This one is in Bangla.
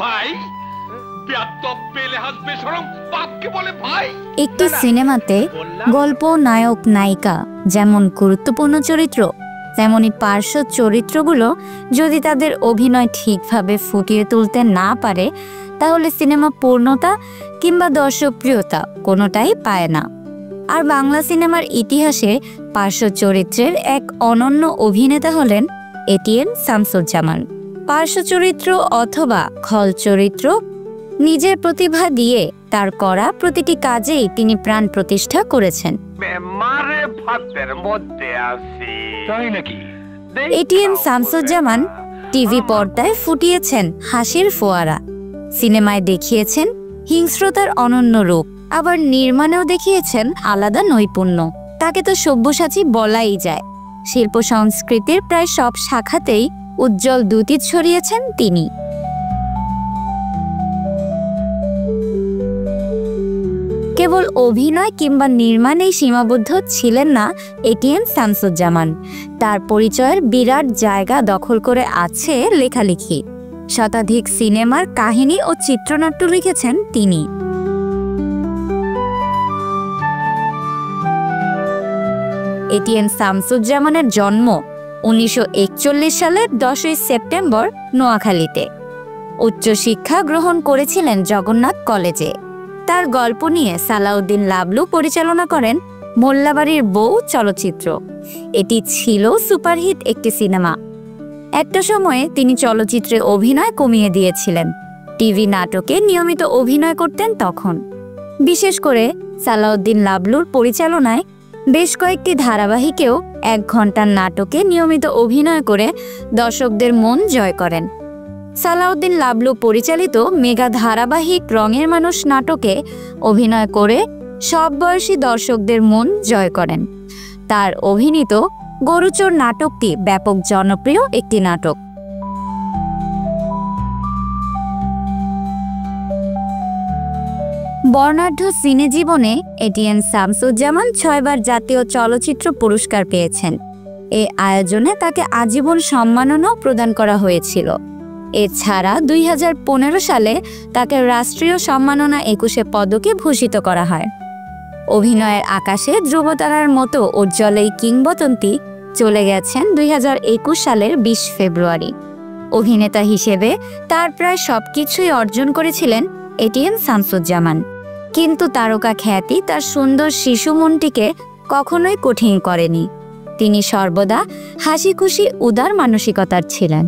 ভাই একটি সিনেমাতে গল্প নায়ক নায়িকা যেমন গুরুত্বপূর্ণ চরিত্র, তেমনি পার্শ্ব চরিত্রগুলো যদি তাদের অভিনয় ঠিকভাবে ফুটিয়ে তুলতে না পারে, তাহলে সিনেমা পূর্ণতা কিংবা দর্শকপ্রিয়তা কোনোটাই পায় না। আর বাংলা সিনেমার ইতিহাসে পার্শ্ব চরিত্রের এক অনন্য অভিনেতা হলেন এটিএন শামসুজ্জামান। পার্শ্ব চরিত্র অথবা খল চরিত্র নিজের প্রতিভা দিয়ে তার করা প্রতিটি কাজেই তিনি প্রাণ প্রতিষ্ঠা করেছেন। এটিএন শামসুজ্জামান টিভি পর্দায় ফুটিয়েছেন হাসির ফোয়ারা, সিনেমায় দেখিয়েছেন হিংস্রতার অনন্য রূপ, আবার নির্মাণেও দেখিয়েছেন আলাদা নৈপুণ্য। তাকে তো সব্যসাচী বলাই যায়। শিল্প সংস্কৃতির প্রায় সব শাখাতেই উজ্জ্বল দ্যুতি ছড়িয়েছেন তিনি। কেবল অভিনয় কিংবা নির্মাণেই সীমাবদ্ধ ছিলেন না এটিএন শামসুজ্জামান। তার পরিচয়ের বিরাট জায়গা দখল করে আছে লেখালেখি। শতাধিক সিনেমার কাহিনী ও চিত্রনাট্য লিখেছেন তিনি। এটিএন শামসুজ্জামানের জন্ম 1941 সালের 10 সেপ্টেম্বর নোয়াখালীতে। উচ্চশিক্ষা গ্রহণ করেছিলেন জগন্নাথ কলেজে। তার গল্প নিয়ে সালাউদ্দিন লাবলু পরিচালনা করেন মোল্লাবাড়ির বউ চলচ্চিত্র। এটি ছিল সুপারহিট একটি সিনেমা। একটা সময়ে তিনি চলচ্চিত্রে অভিনয় কমিয়ে দিয়েছিলেন, টিভি নাটকে নিয়মিত অভিনয় করতেন তখন। বিশেষ করে সালাউদ্দিন লাবলুর পরিচালনায় বেশ কয়েকটি ধারাবাহিকেও 1 ঘন্টার নাটকে নিয়মিত অভিনয় করে দর্শকদের মন জয় করেন। সালাউদ্দিন লাবলু পরিচালিত মেগা ধারাবাহিক রঙের মানুষ নাটকে অভিনয় করে সব বয়সী দর্শকদের মন জয় করেন। তার অভিনীত গরুচোর নাটকটি ব্যাপক জনপ্রিয় একটি নাটক। বর্ণাঢ্য সিনে জীবনে এটিএন শামসুজ্জামান 6 বার জাতীয় চলচ্চিত্র পুরস্কার পেয়েছেন। এই আয়োজনে তাকে আজীবন সম্মাননাও প্রদান করা হয়েছিল। এছাড়া 2015 সালে তাকে রাষ্ট্রীয় সম্মাননা 21 পদকে ভূষিত করা হয়। অভিনয়ের আকাশে ধ্রুবতারার মতো উজ্জ্বল এই কিংবদন্তি চলে গেছেন 2021 সালের 20 ফেব্রুয়ারি। অভিনেতা হিসেবে তার প্রায় সবকিছুই অর্জন করেছিলেন এটিএন শামসুজ্জামান, কিন্তু তারকা খ্যাতি তার সুন্দর শিশু মনটিকে কখনোই কঠিন করেনি। তিনি সর্বদা হাসি খুশি উদার মানসিকতার ছিলেন।